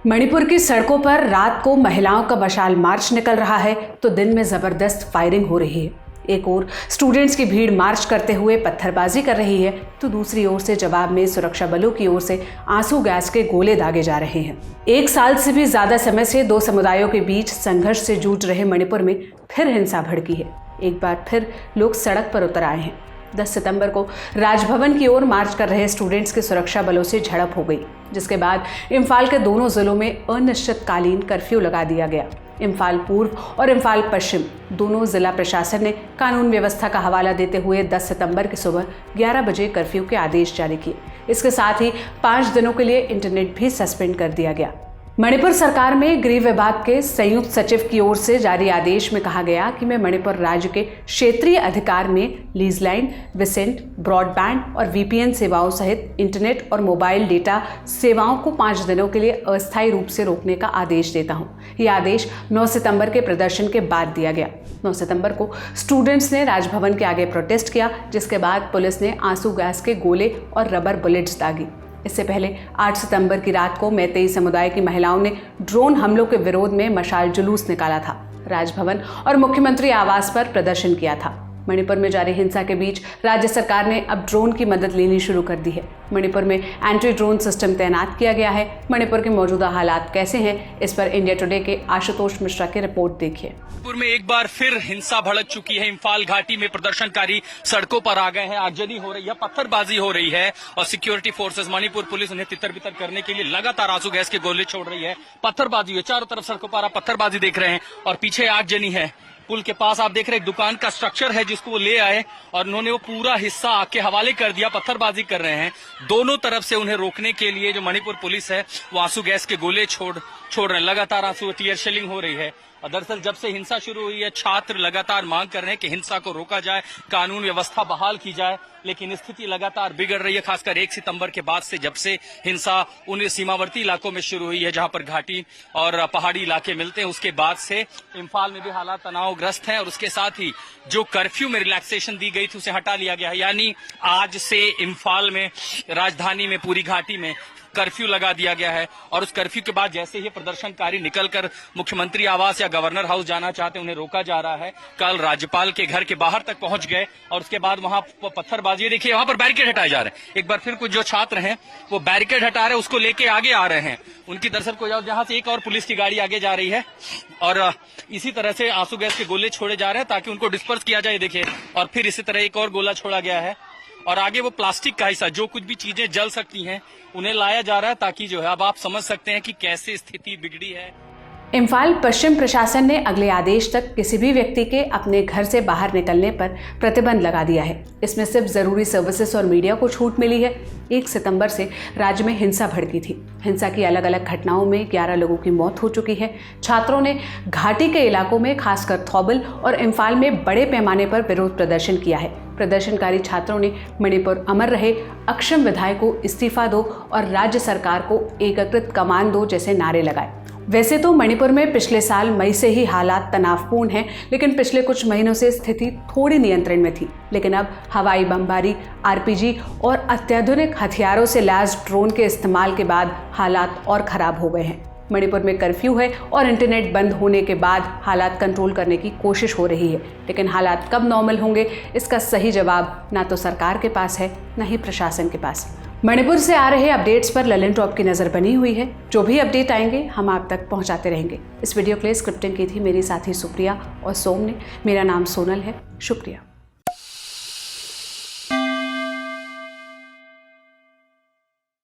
मणिपुर की सड़कों पर रात को महिलाओं का मशाल मार्च निकल रहा है तो दिन में जबरदस्त फायरिंग हो रही है। एक ओर स्टूडेंट्स की भीड़ मार्च करते हुए पत्थरबाजी कर रही है तो दूसरी ओर से जवाब में सुरक्षा बलों की ओर से आंसू गैस के गोले दागे जा रहे हैं। एक साल से भी ज्यादा समय से दो समुदायों के बीच संघर्ष से जूझ रहे मणिपुर में फिर हिंसा भड़की है। एक बार फिर लोग सड़क पर उतर आए हैं। 10 सितंबर को राजभवन की ओर मार्च कर रहे स्टूडेंट्स की सुरक्षा बलों से झड़प हो गई, जिसके बाद इम्फाल के दोनों जिलों में अनिश्चितकालीन कर्फ्यू लगा दिया गया। इम्फाल पूर्व और इम्फाल पश्चिम दोनों जिला प्रशासन ने कानून व्यवस्था का हवाला देते हुए 10 सितंबर की सुबह 11 बजे कर्फ्यू के आदेश जारी किए। इसके साथ ही 5 दिनों के लिए इंटरनेट भी सस्पेंड कर दिया गया। मणिपुर सरकार में गृह विभाग के संयुक्त सचिव की ओर से जारी आदेश में कहा गया कि मैं मणिपुर राज्य के क्षेत्रीय अधिकार में लीज लाइन, विसेंट, ब्रॉडबैंड और वीपीएन सेवाओं सहित इंटरनेट और मोबाइल डेटा सेवाओं को 5 दिनों के लिए अस्थायी रूप से रोकने का आदेश देता हूं। यह आदेश 9 सितंबर के प्रदर्शन के बाद दिया गया। 9 सितंबर को स्टूडेंट्स ने राजभवन के आगे प्रोटेस्ट किया, जिसके बाद पुलिस ने आंसू गैस के गोले और रबर बुलेट्स दागी। इससे पहले 8 सितंबर की रात को मैतेई समुदाय की महिलाओं ने ड्रोन हमलों के विरोध में मशाल जुलूस निकाला था। राजभवन और मुख्यमंत्री आवास पर प्रदर्शन किया था। मणिपुर में जारी हिंसा के बीच राज्य सरकार ने अब ड्रोन की मदद लेनी शुरू कर दी है। मणिपुर में एंटी ड्रोन सिस्टम तैनात किया गया है। मणिपुर के मौजूदा हालात कैसे हैं, इस पर इंडिया टुडे के आशुतोष मिश्रा की रिपोर्ट देखिए। मणिपुर में एक बार फिर हिंसा भड़क चुकी है। इम्फाल घाटी में प्रदर्शनकारी सड़कों पर आ गए हैं, आगजनी हो रही है, पत्थरबाजी हो रही है और सिक्योरिटी फोर्सेस मणिपुर पुलिस उन्हें तितर बितर करने के लिए लगातार आंसू गैस के गोले छोड़ रही है। पत्थरबाजी है, चारों तरफ सड़कों पर आप पत्थरबाजी देख रहे हैं और पीछे आगजनी है। पुल के पास आप देख रहे हैं एक दुकान का स्ट्रक्चर है जिसको वो ले आए और उन्होंने वो पूरा हिस्सा आग के हवाले कर दिया। पत्थरबाजी कर रहे हैं। दोनों तरफ से उन्हें रोकने के लिए जो मणिपुर पुलिस है वो आंसू गैस के गोले छोड़ रहे हैं। लगातार आंसू टीयर शेलिंग हो रही है। और दरअसल जब से हिंसा शुरू हुई है, छात्र लगातार मांग कर रहे हैं कि हिंसा को रोका जाए, कानून व्यवस्था बहाल की जाए, लेकिन स्थिति लगातार बिगड़ रही है। खासकर 1 सितंबर के बाद से, जब से हिंसा उन सीमावर्ती इलाकों में शुरू हुई है जहां पर घाटी और पहाड़ी इलाके मिलते हैं, उसके बाद से इम्फाल में भी हालात तनावग्रस्त हैं। और उसके साथ ही जो कर्फ्यू में रिलैक्सेशन दी गई थी उसे हटा लिया गया है। यानी आज से इम्फाल में, राजधानी में, पूरी घाटी में कर्फ्यू लगा दिया गया है। और उस कर्फ्यू के बाद जैसे ही प्रदर्शनकारी निकलकर मुख्यमंत्री आवास या गवर्नर हाउस जाना चाहते हैं, उन्हें रोका जा रहा है। कल राज्यपाल के घर के बाहर तक पहुंच गए और उसके बाद वहां पत्थरबाजी, देखिए वहां पर बैरिकेड हटाए जा रहे हैं। एक बार फिर कुछ जो छात्र हैं वो बैरिकेड हटा रहे हैं, उसको लेके आगे आ रहे हैं। उनकी दरअसल को जहां से एक और पुलिस की गाड़ी आगे जा रही है और इसी तरह से आंसू गैस के गोले छोड़े जा रहे हैं ताकि उनको डिस्पर्स किया जाए। देखिए, और फिर इसी तरह एक और गोला छोड़ा गया है और आगे वो प्लास्टिक का हिस्सा, जो कुछ भी चीजें जल सकती हैं, उन्हें लाया जा रहा है ताकि जो है, अब आप समझ सकते हैं कि कैसे स्थिति बिगड़ी है। इम्फाल पश्चिम प्रशासन ने अगले आदेश तक किसी भी व्यक्ति के अपने घर से बाहर निकलने पर प्रतिबंध लगा दिया है। इसमें सिर्फ जरूरी सर्विसेज और मीडिया को छूट मिली है। 1 सितंबर से राज्य में हिंसा भड़की थी। हिंसा की अलग अलग घटनाओं में 11 लोगों की मौत हो चुकी है। छात्रों ने घाटी के इलाकों में, खासकर थौबल और इम्फाल में बड़े पैमाने पर विरोध प्रदर्शन किया है। प्रदर्शनकारी छात्रों ने मणिपुर अमर रहे, अक्षम विधायक को इस्तीफा दो और राज्य सरकार को एकीकृत कमान दो जैसे नारे लगाए। वैसे तो मणिपुर में पिछले साल मई से ही हालात तनावपूर्ण हैं, लेकिन पिछले कुछ महीनों से स्थिति थोड़ी नियंत्रण में थी। लेकिन अब हवाई बमबारी, आरपीजी और अत्याधुनिक हथियारों से लैस ड्रोन के इस्तेमाल के बाद हालात और खराब हो गए हैं। मणिपुर में कर्फ्यू है और इंटरनेट बंद होने के बाद हालात कंट्रोल करने की कोशिश हो रही है, लेकिन हालात कब नॉर्मल होंगे, इसका सही जवाब ना तो सरकार के पास है, न ही प्रशासन के पास। मणिपुर से आ रहे अपडेट्स पर ललन टॉप की नजर बनी हुई है। जो भी अपडेट आएंगे हम आप तक पहुंचाते रहेंगे। इस वीडियो के लिए स्क्रिप्टिंग की थी मेरी साथी सुप्रिया और सोम ने। मेरा नाम सोनल है। शुक्रिया।